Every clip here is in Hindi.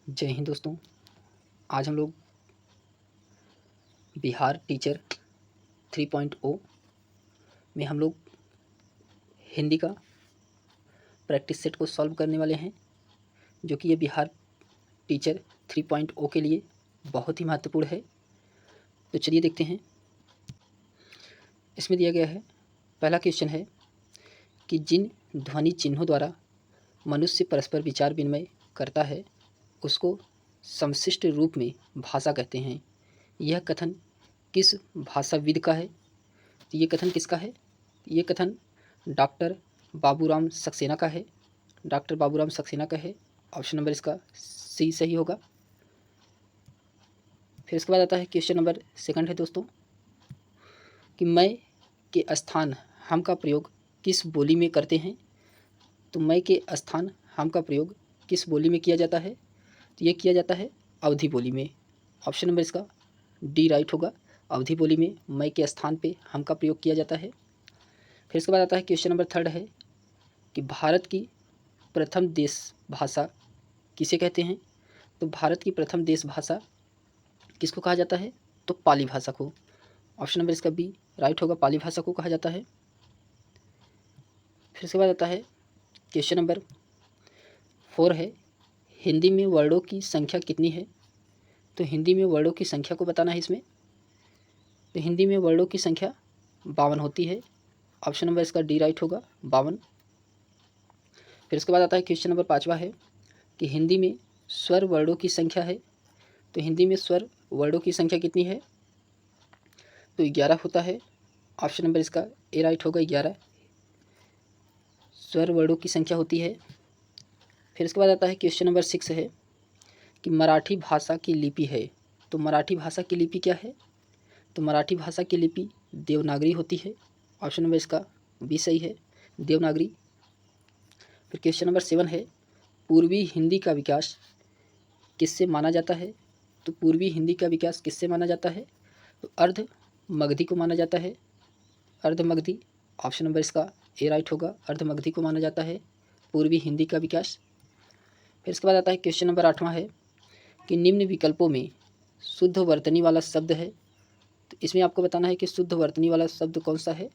जय हिंद दोस्तों। आज हम लोग बिहार टीचर 3.0 में हम लोग हिंदी का प्रैक्टिस सेट को सॉल्व करने वाले हैं, जो कि ये बिहार टीचर 3.0 के लिए बहुत ही महत्वपूर्ण है। तो चलिए देखते हैं। इसमें दिया गया है, पहला क्वेश्चन है कि जिन ध्वनि चिन्हों द्वारा मनुष्य परस्पर विचार विनिमय करता है उसको समशिष्ट रूप में भाषा कहते हैं। यह कथन किस भाषाविद का है? तो ये कथन किसका है? ये कथन डॉक्टर बाबूराम सक्सेना का है। डॉक्टर बाबूराम सक्सेना का है। ऑप्शन नंबर इसका सी सही होगा। फिर इसके बाद आता है क्वेश्चन नंबर सेकंड है दोस्तों कि मैं के स्थान हम का प्रयोग किस बोली में करते हैं? तो मैं के स्थान हम का प्रयोग किस बोली में किया जाता है? तो ये किया जाता है अवधी बोली में। ऑप्शन नंबर इसका डी राइट होगा। अवधी बोली में मैं के स्थान पे हम का प्रयोग किया जाता है। फिर इसके बाद आता है क्वेश्चन नंबर थर्ड है कि भारत की प्रथम देश भाषा किसे कहते हैं? तो भारत की प्रथम देश भाषा किसको कहा जाता है? तो पाली भाषा को। ऑप्शन नंबर इसका बी राइट होगा। पाली भाषा को कहा जाता है। फिर इसके बाद आता है क्वेश्चन नंबर 4 है, हिंदी में वर्डों की संख्या कितनी है? तो हिंदी में वर्डों की संख्या को बताना है इसमें। तो हिंदी में वर्डों की संख्या 52 होती है। ऑप्शन नंबर इसका डी राइट होगा, 52। फिर उसके बाद आता है क्वेश्चन नंबर 5वां है कि हिंदी में स्वर वर्डों की संख्या है। तो हिंदी में स्वर वर्डों की संख्या कितनी है? तो 11 होता है। ऑप्शन नंबर इसका ए राइट होगा, 11 स्वर वर्डों की संख्या होती है। फिर इसके बाद आता है क्वेश्चन नंबर 6 है कि मराठी भाषा की लिपि है। तो मराठी भाषा की लिपि क्या है? तो मराठी भाषा की लिपि देवनागरी होती है। ऑप्शन नंबर इसका बी सही है, देवनागरी। फिर क्वेश्चन नंबर 7 है, पूर्वी हिंदी का विकास किससे माना जाता है? तो पूर्वी हिंदी का विकास किससे माना जाता है? तो अर्ध मगधी को माना जाता है। अर्ध मगधी। ऑप्शन नंबर इसका ए राइट होगा, अर्ध मगधी को माना जाता है पूर्वी हिंदी का विकास। फिर इसके बाद आता है क्वेश्चन नंबर 8वां है कि निम्न विकल्पों में शुद्ध वर्तनी वाला शब्द है। तो इसमें आपको बताना है कि शुद्ध वर्तनी वाला शब्द कौन सा है?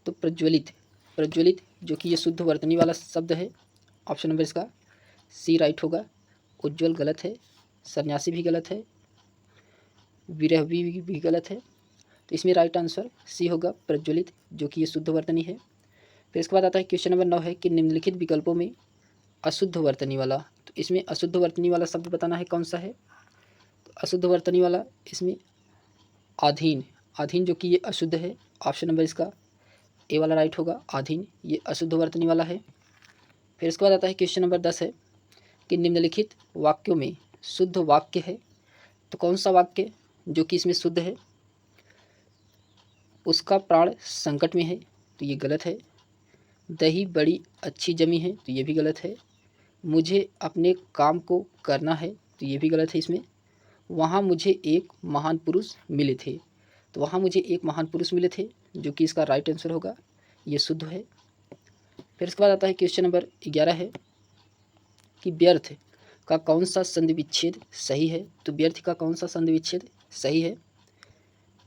तो प्रज्वलित। प्रज्वलित जो कि ये शुद्ध वर्तनी वाला शब्द है। ऑप्शन नंबर इसका सी राइट होगा। उज्ज्वल गलत है, सन्यासी भी गलत है, विरहवी भी गलत है। तो इसमें राइट आंसर सी होगा, प्रज्वलित, जो कि ये शुद्ध वर्तनी है। फिर इसके बाद आता है क्वेश्चन नंबर 9 है कि निम्नलिखित विकल्पों में अशुद्ध वर्तनी वाला, तो इसमें अशुद्ध वर्तनी वाला शब्द बताना है कौन सा है? तो अशुद्ध वर्तनी वाला इसमें आधीन। आधीन जो कि ये अशुद्ध है। ऑप्शन नंबर इसका ए वाला राइट होगा, आधीन ये अशुद्ध वर्तनी वाला है। फिर इसके बाद आता है क्वेश्चन नंबर 10 है कि निम्नलिखित वाक्यों में शुद्ध वाक्य है। तो कौन सा वाक्य जो कि इसमें शुद्ध है? उसका प्राण संकट में है, तो ये गलत है। दही बड़ी अच्छी जमी है, तो ये भी गलत है। मुझे अपने काम को करना है, तो ये भी गलत है इसमें। वहाँ मुझे एक महान पुरुष मिले थे, तो वहाँ मुझे एक महान पुरुष मिले थे, जो कि इसका राइट आंसर होगा, ये शुद्ध है। फिर इसके बाद आता है क्वेश्चन नंबर 11 है कि व्यर्थ का कौन सा संधि विच्छेद सही है? तो व्यर्थ का कौन सा संधि विच्छेद सही है?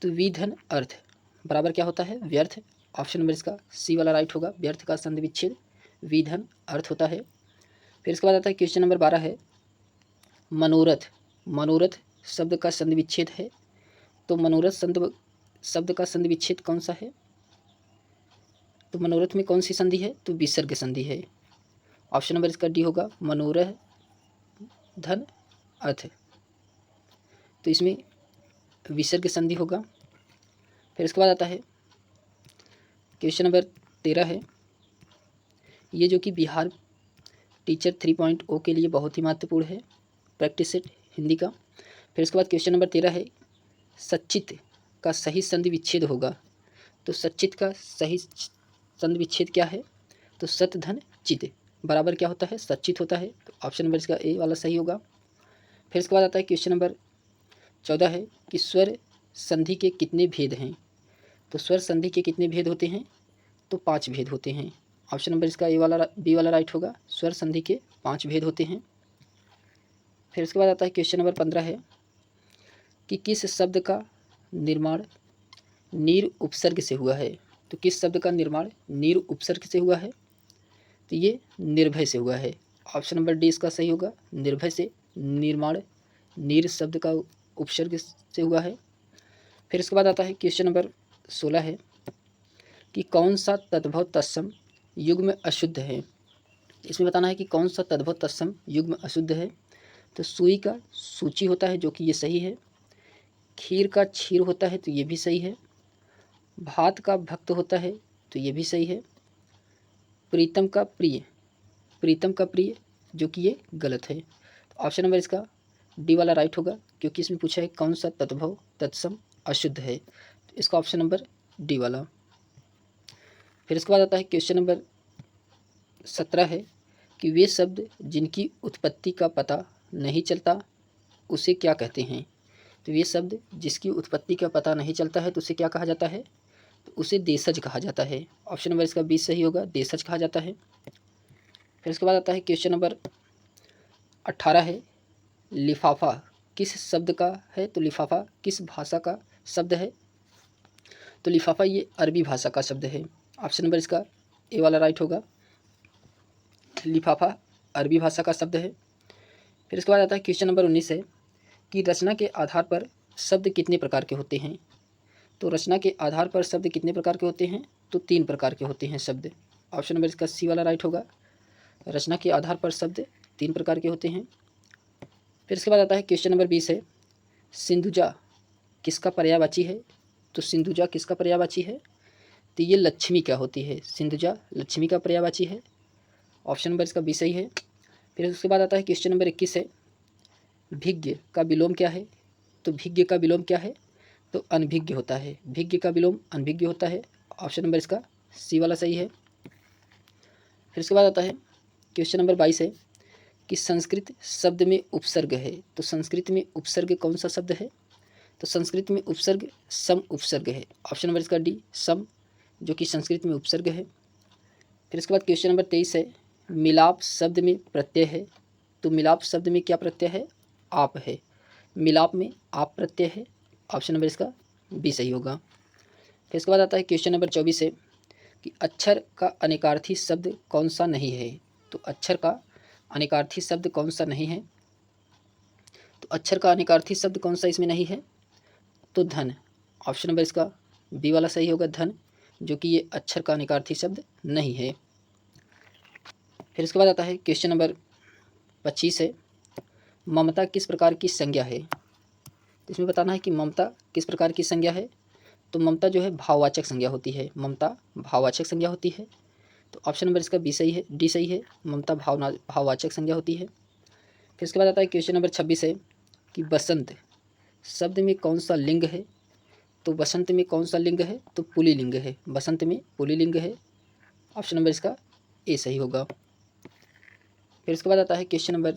तो विधन अर्थ बराबर क्या होता है? व्यर्थ। ऑप्शन नंबर इसका सी वाला राइट होगा, व्यर्थ का संधि विच्छेद विधन अर्थ होता है। फिर इसके बाद आता है क्वेश्चन नंबर 12 है, मनोरथ। मनोरथ शब्द का संधि विच्छेद है, तो मनोरथ शब्द का संधि विच्छेद कौन सा है? तो मनोरथ में कौन सी संधि है? तो विसर्ग संधि है। ऑप्शन नंबर इसका डी होगा, मनोरथ धन अर्थ, तो इसमें विसर्ग संधि होगा। फिर इसके बाद आता है क्वेश्चन नंबर 13 है, ये जो कि बिहार टीचर 3.0 के लिए बहुत ही महत्वपूर्ण है, प्रैक्टिस सेट हिंदी का। फिर इसके बाद क्वेश्चन नंबर 13 है, सच्चित का सही संधि विच्छेद होगा। तो सच्चित का सही संधि विच्छेद क्या है? तो सत धन चित बराबर क्या होता है? सच्चित होता है। तो ऑप्शन नंबर इसका ए वाला सही होगा। फिर इसके बाद आता है क्वेश्चन नंबर 14 है कि स्वर संधि के कितने भेद हैं? तो स्वर संधि के कितने भेद होते हैं? तो 5 भेद होते हैं। ऑप्शन नंबर इसका ए वाला बी वाला राइट होगा, स्वर संधि के 5 भेद होते हैं। फिर उसके बाद आता है क्वेश्चन नंबर 15 है कि किस शब्द का निर्माण नीर उपसर्ग से हुआ है। तो किस शब्द का निर्माण नीर उपसर्ग से हुआ है, तो ये निर्भय से हुआ है। ऑप्शन नंबर डी इसका सही होगा, निर्भय से निर्माण नीर शब्द का उपसर्ग से हुआ है। फिर इसके बाद आता है क्वेश्चन नंबर 16 है कि कौन सा तद्भव तत्सम युग्म अशुद्ध है। इसमें बताना है कि कौन सा तद्भव तत्सम युग्म अशुद्ध है। तो सुई का सूची होता है, जो कि ये सही है। खीर का क्षीर होता है, तो ये भी सही है। भात का भक्त होता है, तो ये भी सही है। प्रीतम का प्रिय, जो कि ये गलत है। तो ऑप्शन नंबर इसका डी वाला राइट होगा, क्योंकि इसमें पूछा है कौन सा तद्भव तत्सम अशुद्ध है। तो इसका ऑप्शन नंबर डी वाला। फिर इसके बाद आता है क्वेश्चन नंबर 17 है कि वे शब्द जिनकी उत्पत्ति का पता नहीं चलता उसे क्या कहते हैं। तो वे शब्द जिसकी उत्पत्ति का पता नहीं चलता है तो उसे क्या कहा जाता है, तो उसे देशज कहा जाता है। ऑप्शन नंबर इसका 20 सही होगा, देशज कहा जाता है। फिर इसके बाद आता है क्वेश्चन नंबर 18 है लिफाफा किस शब्द का है। तो लिफाफा किस भाषा का शब्द है। तो लिफाफा ये अरबी भाषा का शब्द है। ऑप्शन नंबर इसका ए वाला राइट होगा, लिफाफा अरबी भाषा का शब्द है। फिर इसके बाद आता है क्वेश्चन नंबर 19 है कि रचना के आधार पर शब्द कितने प्रकार के होते हैं। तो रचना के आधार पर शब्द कितने प्रकार के होते हैं, तो 3 प्रकार के होते हैं शब्द। ऑप्शन नंबर इसका सी वाला राइट होगा, रचना के आधार पर शब्द 3 प्रकार के होते हैं। फिर इसके बाद आता है क्वेश्चन नंबर 20 है सिंधुजा किसका पर्यायवाची है। तो सिंधुजा किसका पर्यायवाची है, तो ये लक्ष्मी क्या होती है, सिंधुजा लक्ष्मी का पर्यायवाची है। ऑप्शन नंबर इसका बी सही है। फिर उसके बाद आता है क्वेश्चन नंबर 21 है भिज्ञ का विलोम क्या है। तो भिज्ञ का विलोम क्या है, तो अनभिज्ञ होता है, भिज्ञ का विलोम अनभिज्ञ होता है। ऑप्शन नंबर इसका सी वाला सही है। फिर उसके बाद आता है क्वेश्चन नंबर 22 है कि संस्कृत शब्द में उपसर्ग है। तो संस्कृत में उपसर्ग कौन सा शब्द है, तो संस्कृत में उपसर्ग सम उपसर्ग है। ऑप्शन नंबर इसका डी सम, जो कि संस्कृत में उपसर्ग है। फिर इसके बाद क्वेश्चन नंबर 23 है मिलाप शब्द में प्रत्यय है। तो मिलाप शब्द में क्या प्रत्यय है, आप है, मिलाप में आप प्रत्यय है। ऑप्शन नंबर इसका बी सही होगा। फिर इसके बाद आता है क्वेश्चन नंबर 24 है कि अक्षर का अनेकार्थी शब्द कौन सा नहीं है। तो अक्षर का अनेकार्थी शब्द कौन सा नहीं है, तो अक्षर का अनेकार्थी शब्द कौन सा इसमें नहीं है, तो धन। ऑप्शन नंबर इसका बी वाला सही होगा, धन, जो कि ये अक्षर का अनेकार्थी शब्द नहीं है। फिर इसके बाद आता है क्वेश्चन नंबर 25 है ममता किस प्रकार की संज्ञा है। तो इसमें बताना है कि ममता किस प्रकार की संज्ञा है। तो ममता जो है भाववाचक संज्ञा होती है, ममता भाववाचक संज्ञा होती है। तो ऑप्शन नंबर इसका बी सही है, डी सही है, ममता भाववाचक संज्ञा होती है। फिर इसके बाद आता है क्वेश्चन नंबर 26 है कि बसंत शब्द में कौन सा लिंग है। तो बसंत में कौन सा लिंग है, तो पुल्लिंग है, बसंत में पुल्लिंग है। ऑप्शन नंबर इसका ए सही होगा। फिर इसके बाद आता है क्वेश्चन नंबर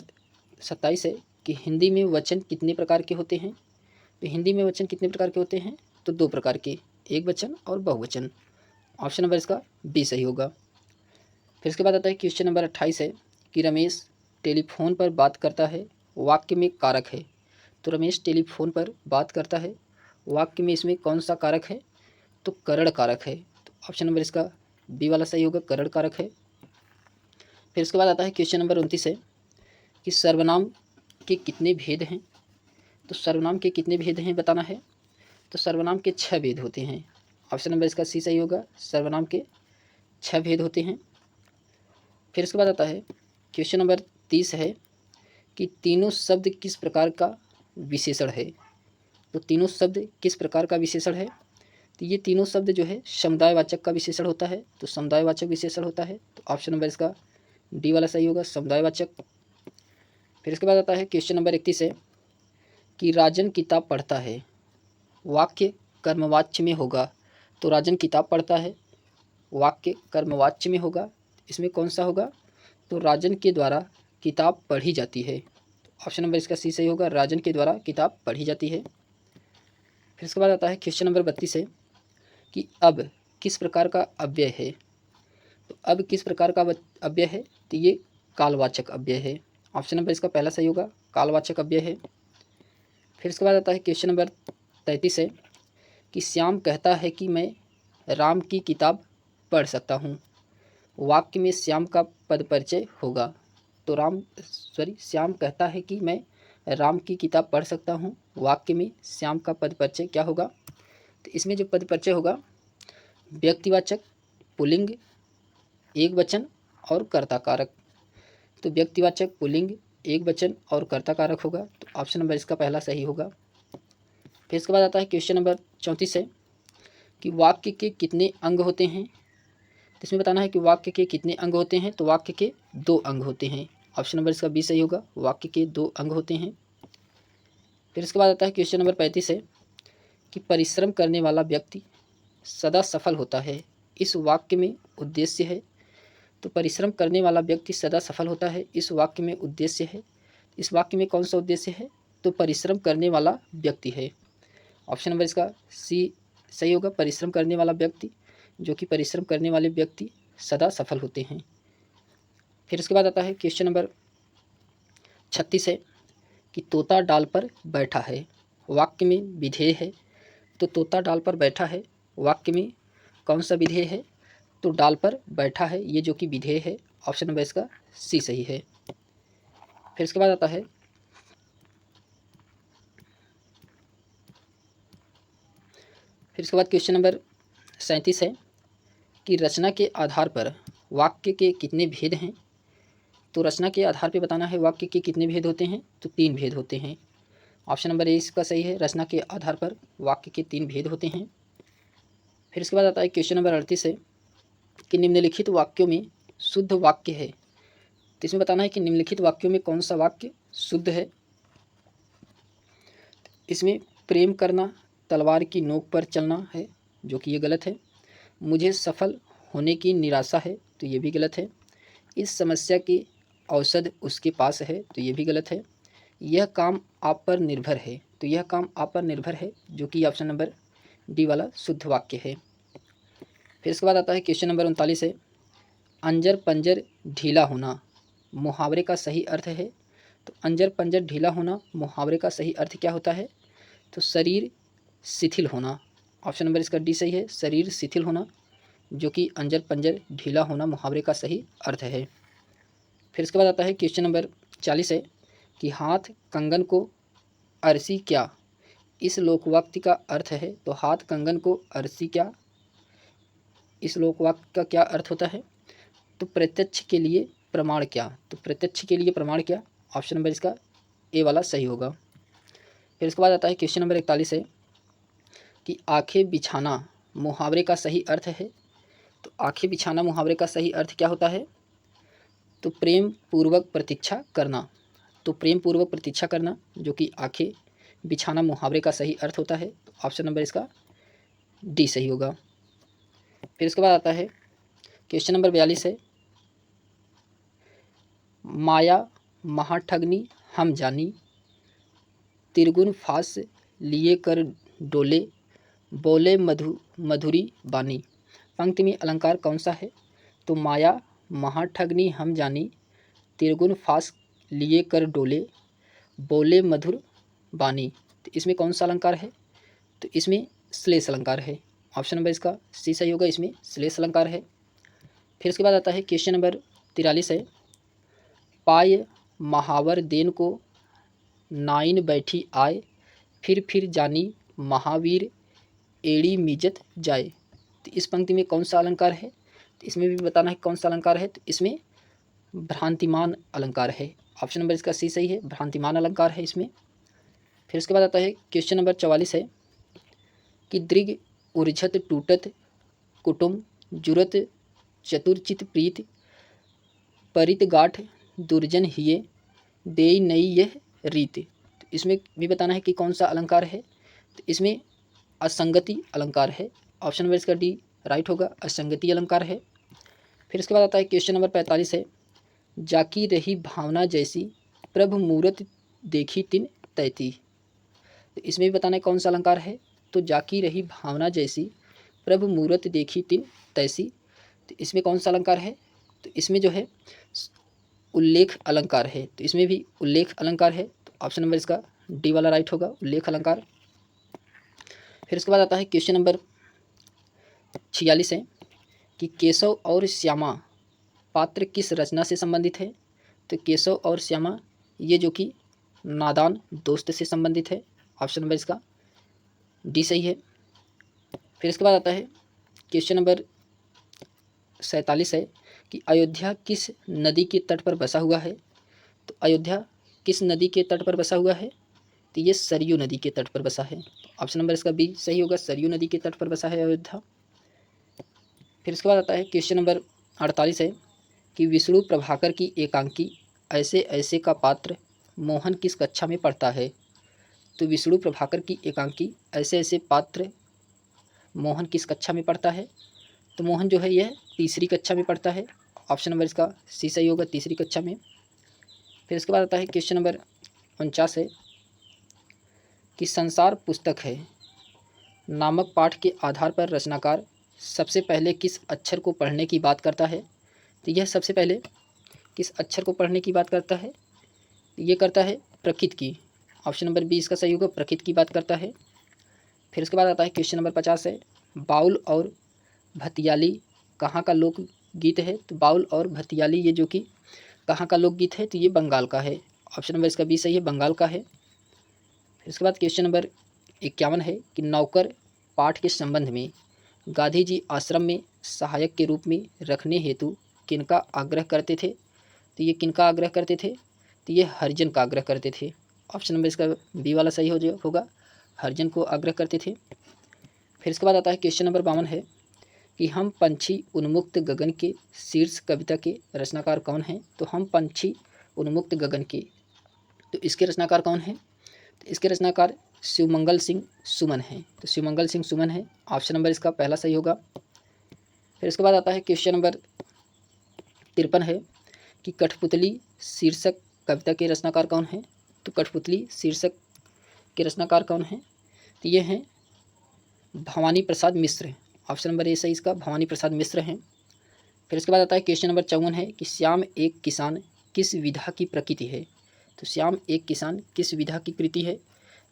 27 है कि हिंदी में वचन कितने प्रकार के होते हैं। तो हिंदी में वचन कितने प्रकार के होते हैं, तो 2 प्रकार के, एक वचन और बहुवचन। ऑप्शन नंबर इसका बी सही होगा। फिर इसके बाद आता है क्वेश्चन नंबर 28 है कि रमेश टेलीफोन पर बात करता है, वाक्य में कारक है। तो रमेश टेलीफोन पर बात करता है, वाक्य में इसमें कौन सा कारक है, तो करण कारक है। तो ऑप्शन नंबर इसका बी वाला सही होगा, करण कारक है। फिर इसके बाद आता है क्वेश्चन नंबर 29 है कि सर्वनाम के कितने भेद हैं। तो सर्वनाम के कितने भेद हैं बताना है। तो सर्वनाम के 6 भेद होते हैं। ऑप्शन नंबर इसका सी सही होगा, सर्वनाम के 6 भेद होते हैं। फिर इसके बाद आता है क्वेश्चन नंबर 30 है कि तीनों शब्द किस प्रकार का विशेषण है। तो तीनों शब्द किस प्रकार का विशेषण है, तो ये तीनों शब्द जो है समुदायवाचक का विशेषण होता है। तो समुदायवाचक विशेषण होता है। तो ऑप्शन नंबर इसका डी वाला सही होगा, समुदायवाचक। फिर इसके बाद आता है क्वेश्चन नंबर 31 है कि राजन किताब पढ़ता है, वाक्य कर्मवाच्य में होगा। तो राजन किताब पढ़ता है, वाक्य कर्मवाच्य में होगा, इसमें कौन सा होगा, तो राजन के द्वारा किताब पढ़ी जाती है। ऑप्शन नंबर इसका सी सही होगा, राजन के द्वारा किताब पढ़ी जाती है। फिर इसके बाद आता है क्वेश्चन नंबर 32 है कि अब किस प्रकार का अव्यय है। तो अब किस प्रकार का अव्यय है, तो ये कालवाचक अव्यय है। ऑप्शन नंबर इसका पहला सही होगा, कालवाचक अव्यय है। फिर इसके बाद आता है क्वेश्चन नंबर 33 है कि श्याम कहता है कि मैं राम की किताब पढ़ सकता हूँ। वाक्य में श्याम का पद परिचय होगा। तो श्याम कहता है कि मैं राम की किताब पढ़ सकता हूँ। वाक्य में श्याम का पद परिचय क्या होगा? तो इसमें जो पद परिचय होगा व्यक्तिवाचक, पुल्लिंग, एकवचन और कर्ता-कारक। तो व्यक्तिवाचक, पुल्लिंग, एकवचन और कर्ता-कारक होगा। तो ऑप्शन नंबर इसका पहला सही होगा। फिर इसके बाद आता है क्वेश्चन नंबर 34 है कि वाक्य के कितने अंग होते हैं। तो इसमें बताना है कि वाक्य के कितने अंग होते हैं। तो वाक्य के 2 अंग होते हैं। ऑप्शन नंबर इसका बी सही होगा। वाक्य के 2 अंग होते हैं। फिर इसके बाद आता है क्वेश्चन नंबर 35 है कि परिश्रम करने वाला व्यक्ति सदा सफल होता है। इस वाक्य में उद्देश्य है। तो परिश्रम करने वाला व्यक्ति सदा सफल होता है, इस वाक्य में उद्देश्य है। इस वाक्य में कौन सा उद्देश्य है? तो परिश्रम करने वाला व्यक्ति है। ऑप्शन नंबर इसका सी सही होगा। परिश्रम करने वाला व्यक्ति, जो कि परिश्रम करने वाले व्यक्ति सदा सफल होते हैं। फिर इसके बाद आता है क्वेश्चन नंबर 36 है कि तोता डाल पर बैठा है। वाक्य में विधेय है। तो तोता डाल पर बैठा है, वाक्य में कौन सा विधेय है? तो डाल पर बैठा है, ये जो कि विधेय है। ऑप्शन नंबर इसका सी सही है। फिर इसके बाद आता है क्वेश्चन नंबर 37 है कि रचना के आधार पर वाक्य के कितने भेद हैं। तो रचना के आधार पर बताना है वाक्य के कितने भेद होते हैं। तो 3 भेद होते हैं। ऑप्शन नंबर ए इसका सही है। रचना के आधार पर वाक्य के 3 भेद होते हैं। फिर इसके बाद आता है क्वेश्चन नंबर 38 है कि निम्नलिखित वाक्यों में शुद्ध वाक्य है। तो इसमें बताना है कि निम्नलिखित वाक्यों में कौन सा वाक्य शुद्ध है। इसमें प्रेम करना तलवार की नोक पर चलना है, जो कि ये गलत है। मुझे सफल होने की निराशा है, तो ये भी गलत है। इस समस्या की औषध उसके पास है, तो ये भी गलत है। यह काम आप पर निर्भर है, तो यह काम आप पर निर्भर है, जो कि ऑप्शन नंबर डी वाला शुद्ध वाक्य है। फिर इसके बाद आता है क्वेश्चन नंबर 39 है अंजर पंजर ढीला होना मुहावरे का सही अर्थ है। तो अंजर पंजर ढीला होना मुहावरे का सही अर्थ क्या होता है? तो शरीर शिथिल होना। ऑप्शन नंबर इसका डी सही है। शरीर शिथिल होना, जो कि अंजर पंजर ढीला होना मुहावरे का सही अर्थ है। फिर इसके बाद आता है क्वेश्चन नंबर 40 है कि हाथ कंगन को अरसी क्या। इस लोकवाक्य का अर्थ है। तो हाथ कंगन को अरसी क्या, इस लोकवाक्य का क्या अर्थ होता है? तो प्रत्यक्ष के लिए प्रमाण क्या। तो प्रत्यक्ष के लिए प्रमाण क्या, ऑप्शन नंबर इसका ए वाला सही होगा। फिर इसके बाद आता है क्वेश्चन नंबर 41 है कि आंखें बिछाना मुहावरे का सही अर्थ है। तो आंखें बिछाना मुहावरे का सही अर्थ क्या होता है? तो प्रेम पूर्वक प्रतीक्षा करना। तो प्रेम पूर्वक प्रतीक्षा करना, जो कि आंखें बिछाना मुहावरे का सही अर्थ होता है। तो ऑप्शन नंबर इसका डी सही होगा। फिर इसके बाद आता है क्वेश्चन नंबर 42 है माया महाठगनी हम जानी, तिरगुन फास लिए कर डोले, बोले मधुरी बानी। पंक्ति में अलंकार कौन सा है? तो माया महाठगनी हम जानी, तिरगुन फास लिए कर डोले, बोले मधुर बानी। तो इसमें कौन सा अलंकार है? तो इसमें श्लेष अलंकार है। ऑप्शन नंबर इसका सी सही होगा। इसमें श्लेष अलंकार है। फिर इसके बाद आता है क्वेश्चन नंबर 43 है पाय महावर देन को नाइन बैठी आए, फिर जानी महावीर एड़ी मिजत जाए। तो इस पंक्ति में कौन सा अलंकार है? तो इसमें भी बताना है कौन सा अलंकार है। तो इसमें भ्रांतिमान अलंकार है। ऑप्शन नंबर इसका सी सही है। भ्रांतिमान अलंकार है इसमें। फिर उसके बाद आता है क्वेश्चन नंबर 44 है कि दृग उर्झत टूटत कुटुम जुरत चतुर्चित प्रीत, परित गाठ दुर्जन हिये देई नई यह रीत। तो इसमें भी बताना है कि कौन सा अलंकार है। तो इसमें असंगति अलंकार है। ऑप्शन नंबर इसका डी राइट होगा। असंगति अलंकार है। फिर इसके बाद आता है क्वेश्चन नंबर 45 है जाकी रही भावना जैसी, प्रभु मूरत देखी तिन तैती। तो इसमें भी बताना है कौन सा अलंकार है। तो जाकी रही भावना जैसी, प्रभु मूरत देखी तिन तैसी। तो इसमें कौन सा अलंकार है? तो इसमें जो है उल्लेख अलंकार है। तो इसमें भी उल्लेख अलंकार है। तो ऑप्शन नंबर इसका डी वाला राइट होगा, उल्लेख अलंकार। फिर उसके बाद आता है क्वेश्चन नंबर 46 है कि केशव और श्यामा पात्र किस रचना से संबंधित है। तो केशव और श्यामा ये जो कि नादान दोस्त से संबंधित है, ऑप्शन नंबर इसका डी सही है। फिर इसके बाद आता है क्वेश्चन नंबर 47 है कि अयोध्या किस नदी के तट पर बसा हुआ है। तो अयोध्या किस नदी के तट पर बसा हुआ है। तो ये सरयू नदी के तट पर बसा है, ऑप्शन नंबर इसका बी सही होगा, सरयू नदी के तट पर बसा है अयोध्या। फिर इसके बाद आता है क्वेश्चन नंबर 48 है कि विष्णु प्रभाकर की एकांकी ऐसे ऐसे का पात्र मोहन किस कक्षा में पढ़ता है। तो विष्णु प्रभाकर की एकांकी ऐसे ऐसे पात्र मोहन किस कक्षा में पढ़ता है। तो मोहन जो है यह तीसरी कक्षा में पढ़ता है, ऑप्शन नंबर इसका सी सही होगा, तीसरी कक्षा में। फिर इसके बाद आता है क्वेश्चन नंबर 49 है कि संसार पुस्तक है नामक पाठ के आधार पर रचनाकार सबसे पहले किस अक्षर को पढ़ने की बात करता है। तो यह सबसे पहले किस अक्षर को पढ़ने की बात करता है। ये करता है प्रकृत की, ऑप्शन नंबर बी इसका सही होगा, प्रकृत की बात करता है। फिर उसके बाद आता है क्वेश्चन नंबर 50 है बाउल और भतियाली कहाँ का लोकगीत है। तो बाउल और भतियाली ये जो कि कहाँ का लोकगीत है। तो ये बंगाल का है, ऑप्शन नंबर इसका बी सही है, बंगाल का है। फिर उसके बाद क्वेश्चन नंबर 51 है कि नौकर पाठ के संबंध में गांधी जी आश्रम में सहायक के रूप में रखने हेतु किनका आग्रह करते थे। तो ये किनका आग्रह करते थे। तो ये हरिजन का आग्रह करते थे, ऑप्शन नंबर इसका बी वाला सही होगा, हरिजन को आग्रह करते थे। फिर इसके बाद आता है क्वेश्चन नंबर 52 है कि हम पंछी उन्मुक्त गगन के शीर्ष कविता के रचनाकार कौन हैं। तो हम पंछी उन्मुक्त गगन के, तो इसके रचनाकार कौन हैं। तो इसके रचनाकार शिवमंगल सिंह सुमन हैं, तो शिवमंगल सिंह सुमन है, ऑप्शन नंबर इसका पहला सही होगा। फिर इसके बाद आता है क्वेश्चन नंबर 53 है कि कठपुतली शीर्षक कविता के रचनाकार कौन हैं। तो कठपुतली शीर्षक के रचनाकार कौन हैं। तो ये हैं Bhavani Prasad Mishra, option number A सही इसका, भवानी प्रसाद मिश्र हैं। फिर इसके बाद आता है क्वेश्चन नंबर 54 है कि श्याम एक किसान किस विधा की प्रकृति है। तो श्याम एक किसान किस विधा की कृति है।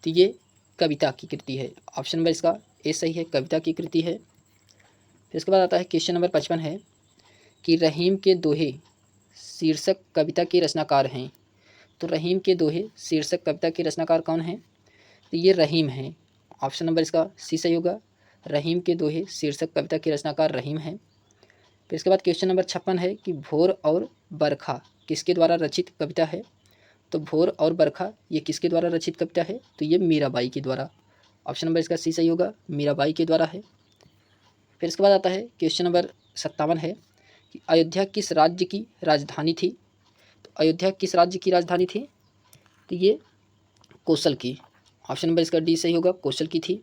तो ये कविता की कृति है, ऑप्शन नंबर इसका ए सही है, कविता की कृति है। फिर इसके बाद आता है क्वेश्चन नंबर 55 है कि रहीम के दोहे शीर्षक कविता के रचनाकार हैं। तो रहीम के दोहे शीर्षक कविता के रचनाकार कौन हैं। तो ये रहीम हैं, ऑप्शन नंबर इसका सी सही होगा, रहीम के दोहे शीर्षक कविता के रचनाकार रहीम हैं। फिर इसके बाद क्वेश्चन नंबर 56 है कि भोर और बरखा किसके द्वारा रचित कविता है। तो भोर और बरखा ये किसके द्वारा रचित कविता है। तो ये मीराबाई के द्वारा, ऑप्शन नंबर इसका सी सही होगा, मीराबाई के द्वारा है। फिर इसके बाद आता है क्वेश्चन नंबर 57 है कि अयोध्या किस राज्य की राजधानी थी। तो अयोध्या किस राज्य की राजधानी थी। तो ये कौशल की, ऑप्शन नंबर इसका डी सही होगा, कौशल की थी।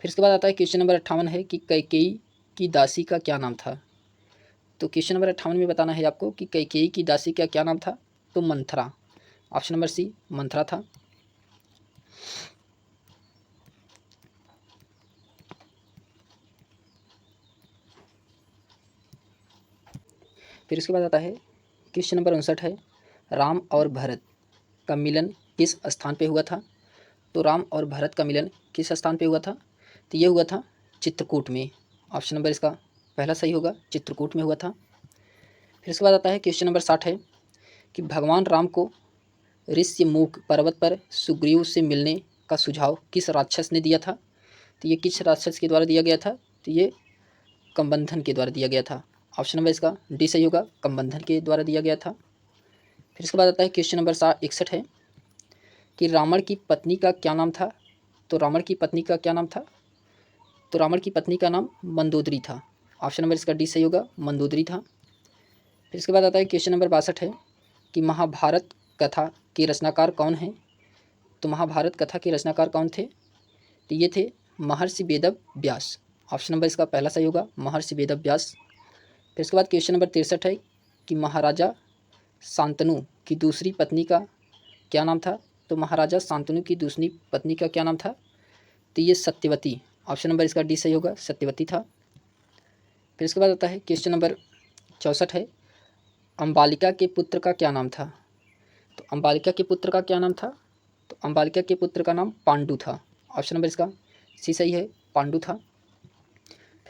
फिर इसके बाद आता है क्वेश्चन नंबर 58 है कि कैकेयी की दासी का क्या नाम था। तो क्वेश्चन नंबर 58 में बताना है आपको कि कैकेयी की दासी का क्या नाम था। तो Manthara, option number C Manthara था। फिर इसके बाद आता है क्वेश्चन नंबर 59 है राम और भरत का मिलन किस स्थान पे हुआ था। तो राम और भरत का मिलन किस स्थान पे हुआ था। तो ये हुआ था चित्रकूट में, ऑप्शन नंबर इसका पहला सही होगा, चित्रकूट में हुआ था। फिर इसके बाद आता है क्वेश्चन नंबर 60 है कि भगवान राम को ऋष्यमुख पर्वत पर सुग्रीव से मिलने का सुझाव किस राक्षस ने दिया था। तो ये किस राक्षस के द्वारा दिया गया था। तो ये कंबंधन के द्वारा दिया गया था, ऑप्शन नंबर इसका डी सही होगा, कंबंधन के द्वारा दिया गया था। फिर इसके बाद आता है क्वेश्चन नंबर 61 है कि रावण की पत्नी का क्या नाम था। तो रावण की पत्नी का क्या नाम था। तो रावण की पत्नी का नाम मंदोदरी था, ऑप्शन नंबर इसका डी सही होगा, मंदोदरी था। फिर इसके बाद आता है क्वेश्चन नंबर 62 है कि महाभारत कथा के रचनाकार कौन हैं। तो महाभारत कथा के रचनाकार कौन थे। तो ये थे महर्षि वेद व्यास, ऑप्शन नंबर इसका पहला सही होगा, महर्षि वेद व्यास। फिर इसके बाद क्वेश्चन नंबर 63 है कि महाराजा शांतनु की दूसरी पत्नी का क्या नाम था। तो महाराजा शांतनु की दूसरी पत्नी का क्या नाम था। तो ये सत्यवती, ऑप्शन नंबर इसका डी सही होगा, सत्यवती था। फिर इसके बाद आता है क्वेश्चन नंबर 64 है अंबालिका के पुत्र का क्या नाम था। तो अंबालिका के पुत्र का क्या नाम था। तो अंबालिका के पुत्र का नाम पांडु था। ऑप्शन नंबर इसका सी सही है, पांडु था।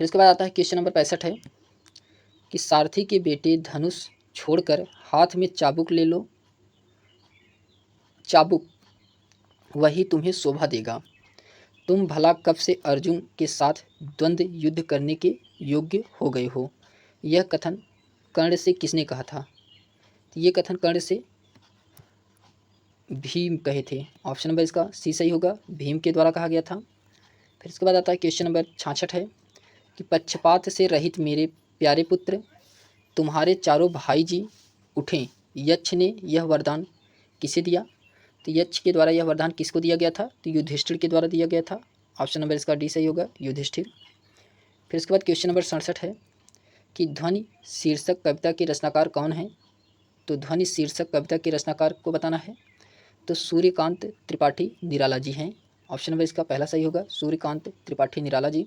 फिर उसके बाद आता है क्वेश्चन नंबर 65 है कि सारथी के बेटे धनुष छोड़कर हाथ में चाबुक ले लो, चाबुक वही तुम्हें शोभा देगा। तुम भला कब से अर्जुन के साथ द्वंद्व युद्ध करने के योग्य हो गए हो। यह कथन कर्ण से किसने कहा था। तो ये कथन कर्ण से भीम कहे थे। ऑप्शन नंबर इसका सी सही होगा, भीम के द्वारा कहा गया था। फिर इसके बाद आता है क्वेश्चन नंबर 66 है कि पक्षपात से रहित मेरे प्यारे पुत्र, तुम्हारे चारों भाई जी उठें। यक्ष ने यह वरदान किसे दिया। तो यक्ष के द्वारा यह वरदान किसको दिया गया था। तो युधिष्ठिर के द्वारा दिया गया था। ऑप्शन नंबर इसका डी सही होगा, युधिष्ठिर। फिर इसके बाद क्वेश्चन नंबर 67 है कि ध्वनि शीर्षक कविता के रचनाकार कौन है। तो ध्वनि शीर्षक कविता के रचनाकार को बताना है। तो सूर्यकांत त्रिपाठी निराला जी हैं। ऑप्शन नंबर इसका पहला सही होगा, सूर्यकांत त्रिपाठी निराला जी,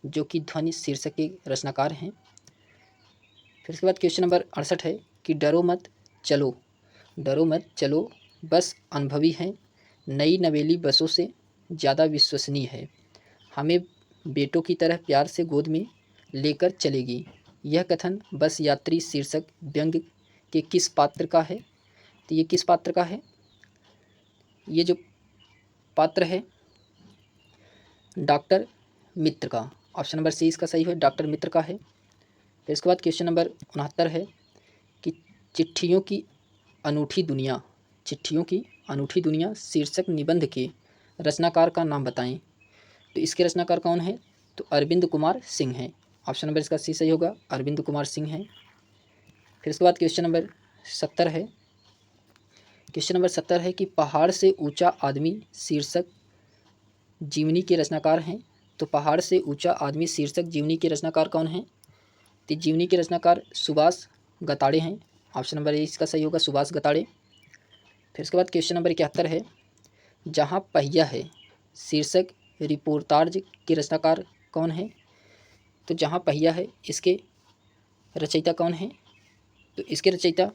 जो कि ध्वनि शीर्षक के रचनाकार हैं। फिर इसके बाद क्वेश्चन नंबर 68 है कि डरो मत चलो, डरो मत चलो बस अनुभवी है, नई नवेली बसों से ज़्यादा विश्वसनीय है, हमें बेटों की तरह प्यार से गोद में लेकर चलेगी। यह कथन बस यात्री शीर्षक व्यंग के किस पात्र का है। तो ये किस पात्र का है। ये जो पात्र है डॉक्टर मित्र का। ऑप्शन नंबर सी इसका सही है, डॉक्टर मित्र का है। फिर इसके बाद क्वेश्चन नंबर 69 है कि चिट्ठियों की अनूठी दुनिया, चिट्ठियों की अनूठी दुनिया शीर्षक निबंध के रचनाकार का नाम बताएं। तो इसके रचनाकार कौन है। तो अरविंद कुमार सिंह हैं। ऑप्शन नंबर इसका सी सही होगा, अरविंद कुमार सिंह हैं। फिर इसके बाद क्वेश्चन नंबर 70 है, क्वेश्चन नंबर 70 है कि पहाड़ से ऊंचा आदमी शीर्षक जीवनी के रचनाकार हैं। तो पहाड़ से ऊंचा आदमी शीर्षक जीवनी के रचनाकार कौन हैं। तो जीवनी के रचनाकार सुभाष गताड़े हैं। ऑप्शन नंबर इसका सही होगा, सुभाष गताड़े। फिर उसके बाद क्वेश्चन नंबर 71 है, जहाँ पहिया है शीर्षक रिपोर्टाज के रचनाकार कौन है। तो जहाँ पहिया है इसके रचयिता कौन है। तो इसके रचयिता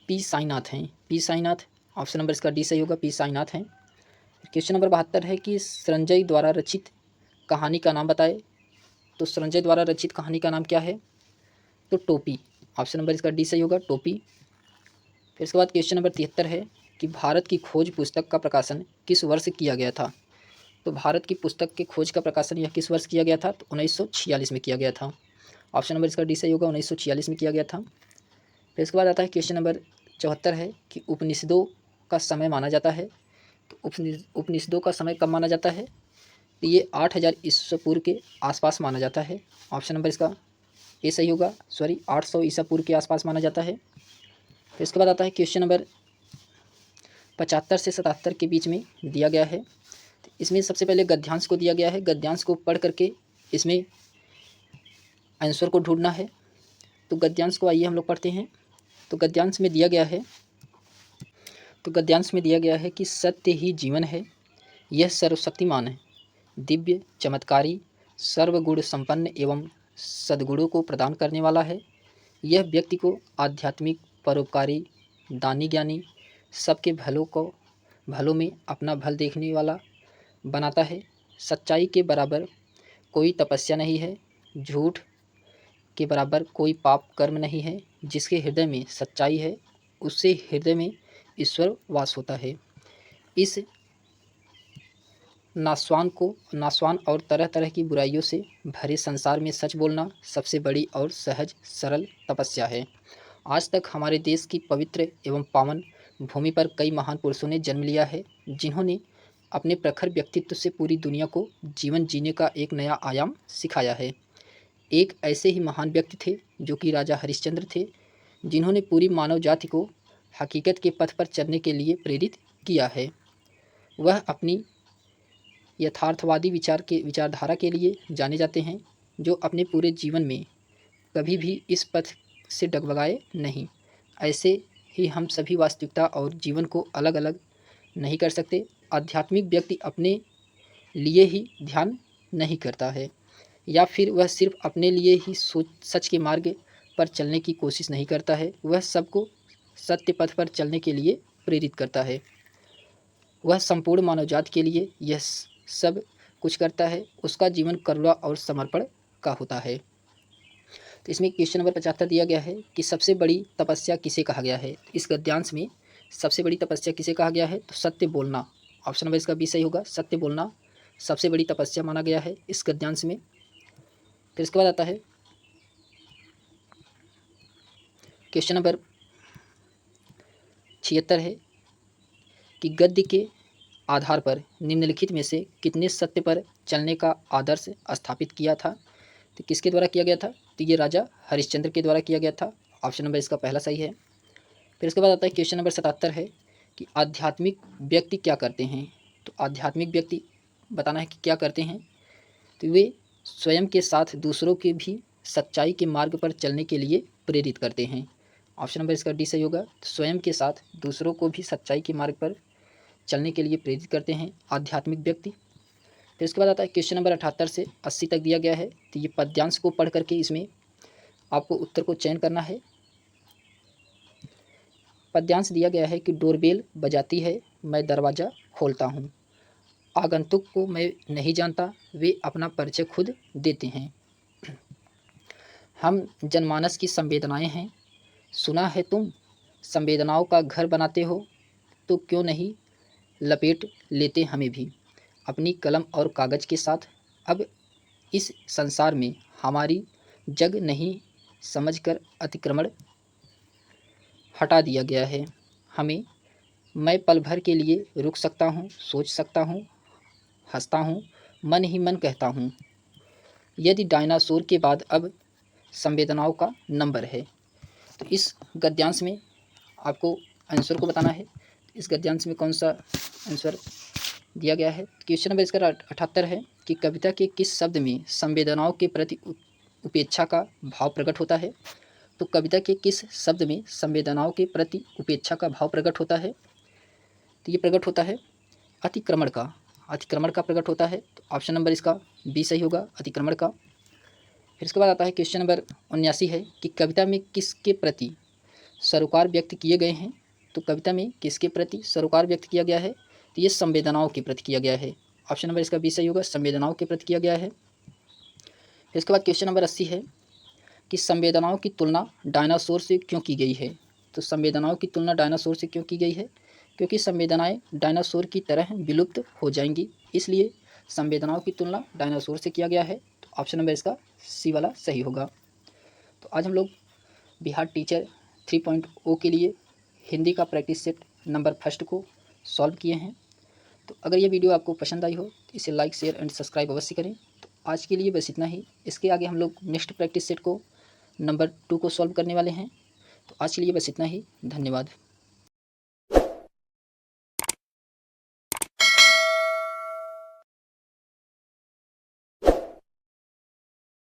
पी साईनाथ हैं, पी साईनाथ। ऑप्शन नंबर इसका डी सही होगा, पी साईनाथ हैं। क्वेश्चन नंबर 72 है कि संजय द्वारा रचित कहानी का नाम बताए। तो संजय द्वारा रचित कहानी का नाम क्या है। तो टोपी। ऑप्शन नंबर इसका डी सही होगा, टोपी। फिर इसके बाद क्वेश्चन नंबर 73 है कि भारत की खोज पुस्तक का प्रकाशन किस वर्ष किया गया था। तो भारत की पुस्तक के खोज का प्रकाशन यह किस वर्ष किया गया था। तो 1946 में किया गया था। ऑप्शन नंबर इसका डी सही होगा, 1946 में किया गया था। फिर इसके बाद आता है क्वेश्चन नंबर 74 है कि उपनिषदों का समय माना जाता है। तो उपनिषदों का समय कब माना जाता है। तो ये 8000 ईसा पूर्व के आसपास माना जाता है। ऑप्शन नंबर इसका ये सही होगा, 800 ईसा पूर्व के आसपास माना जाता है। फिर इसके बाद आता है क्वेश्चन नंबर 75 से 77 के बीच में दिया गया है। तो इसमें सबसे पहले गद्यांश को दिया गया है, गद्यांश को पढ़ करके इसमें आंसर को ढूंढना है। तो गद्यांश को आइए हम लोग पढ़ते हैं। तो गद्यांश में दिया गया है, तो गद्यांश में दिया गया है कि सत्य ही जीवन है, यह सर्वशक्तिमान है, दिव्य चमत्कारी सर्वगुण संपन्न एवं सद्गुणों को प्रदान करने वाला है। यह व्यक्ति को आध्यात्मिक, परोपकारी, दानी ज्ञानी, सबके भलों में अपना भल देखने वाला बनाता है। सच्चाई के बराबर कोई तपस्या नहीं है, झूठ के बराबर कोई पाप कर्म नहीं है। जिसके हृदय में सच्चाई है उससे हृदय में ईश्वर वास होता है। इस नासवान और तरह तरह की बुराइयों से भरे संसार में सच बोलना सबसे बड़ी और सहज सरल तपस्या है। आज तक हमारे देश की पवित्र एवं पावन भूमि पर कई महान पुरुषों ने जन्म लिया है, जिन्होंने अपने प्रखर व्यक्तित्व से पूरी दुनिया को जीवन जीने का एक नया आयाम सिखाया है। एक ऐसे ही महान व्यक्ति थे जो कि राजा हरिश्चंद्र थे, जिन्होंने पूरी मानव जाति को हकीकत के पथ पर चलने के लिए प्रेरित किया है। वह अपनी यथार्थवादी विचारधारा के लिए जाने जाते हैं, जो अपने पूरे जीवन में कभी भी इस पथ से डगमगाए नहीं। ऐसे ही हम सभी वास्तविकता और जीवन को अलग अलग नहीं कर सकते। आध्यात्मिक व्यक्ति अपने लिए ही ध्यान नहीं करता है, या फिर वह सिर्फ अपने लिए ही सच के मार्ग पर चलने की कोशिश नहीं करता है, वह सबको सत्य पथ पर चलने के लिए प्रेरित करता है। वह संपूर्ण मानवजात के लिए यह सब कुछ करता है, उसका जीवन करुणा और समर्पण का होता है। तो इसमें क्वेश्चन नंबर 75 दिया गया है कि सबसे बड़ी तपस्या किसे कहा गया है। इस गद्यांश में सबसे बड़ी तपस्या किसे कहा गया है, तो सत्य बोलना। ऑप्शन नंबर इसका बी सही होगा, सत्य बोलना सबसे बड़ी तपस्या माना गया है इस गद्यांश में। फिर इसके बाद आता है क्वेश्चन नंबर 76 है कि गद्य के आधार पर निम्नलिखित में से कितने सत्य पर चलने का आदर्श स्थापित किया था। तो किसके द्वारा किया गया था, तो ये राजा हरिश्चंद्र के द्वारा किया गया था। ऑप्शन नंबर इसका पहला सही है। फिर इसके बाद आता है क्वेश्चन नंबर 77 है कि आध्यात्मिक व्यक्ति क्या करते हैं। तो आध्यात्मिक व्यक्ति बताना है कि क्या करते हैं, तो वे स्वयं के साथ दूसरों के भी सच्चाई के मार्ग पर चलने के लिए प्रेरित करते हैं। ऑप्शन नंबर इसका डी सही होगा, तो स्वयं के साथ दूसरों को भी सच्चाई के मार्ग पर चलने के लिए प्रेरित करते हैं आध्यात्मिक व्यक्ति। फिर इसके बाद आता है क्वेश्चन नंबर 78 से 80 तक दिया गया है। तो ये पद्यांश को पढ़ करके इसमें आपको उत्तर को चयन करना है। पद्यांश दिया गया है कि डोरबेल बजाती है, मैं दरवाज़ा खोलता हूँ, आगंतुक को मैं नहीं जानता, वे अपना परिचय खुद देते हैं। हम जनमानस की संवेदनाएं हैं, सुना है तुम संवेदनाओं का घर बनाते हो, तो क्यों नहीं लपेट लेते हमें भी अपनी कलम और कागज़ के साथ। अब इस संसार में हमारी जग नहीं समझकर अतिक्रमण हटा दिया गया है हमें। मैं पल भर के लिए रुक सकता हूँ, सोच सकता हूँ, हंसता हूँ, मन ही मन कहता हूँ, यदि डायनासोर के बाद अब संवेदनाओं का नंबर है। तो इस गद्यांश में आपको आंसर को बताना है। इस गद्यांश में कौन सा आंसर दिया गया है। क्वेश्चन नंबर इसका 78 है कि कविता के किस शब्द में संवेदनाओं के प्रति उपेक्षा का भाव प्रकट होता है। तो कविता के किस शब्द में संवेदनाओं के प्रति उपेक्षा का भाव प्रकट होता है, तो ये प्रकट होता है अतिक्रमण का, अतिक्रमण का प्रकट होता है। तो ऑप्शन नंबर इसका बी सही होगा, अतिक्रमण का। फिर इसके बाद आता है क्वेश्चन नंबर 79 है कि कविता में किसके प्रति सरोकार व्यक्त किए गए हैं। तो कविता में किसके प्रति सरोकार व्यक्त किया गया है, तो ये संवेदनाओं के प्रति किया गया है। ऑप्शन नंबर इसका बी सही होगा, संवेदनाओं के प्रति किया गया है। फिर इसके बाद क्वेश्चन नंबर 80 है कि संवेदनाओं की तुलना डायनासोर से क्यों की गई है। तो संवेदनाओं की तुलना डायनासोर से क्यों की गई है, क्योंकि संवेदनाएं डायनासोर की तरह विलुप्त हो जाएंगी, इसलिए संवेदनाओं की तुलना डायनासोर से किया गया है। तो ऑप्शन नंबर इसका सी वाला सही होगा। तो आज हम लोग बिहार टीचर 3.0 के लिए हिंदी का प्रैक्टिस सेट नंबर फर्स्ट को सॉल्व किए हैं। तो अगर ये वीडियो आपको पसंद आई हो तो इसे लाइक शेयर एंड सब्सक्राइब अवश्य करें। तो आज के लिए बस इतना ही। इसके आगे हम लोग नेक्स्ट प्रैक्टिस सेट को नंबर 2 को सॉल्व करने वाले हैं। तो आज के लिए बस इतना ही, धन्यवाद।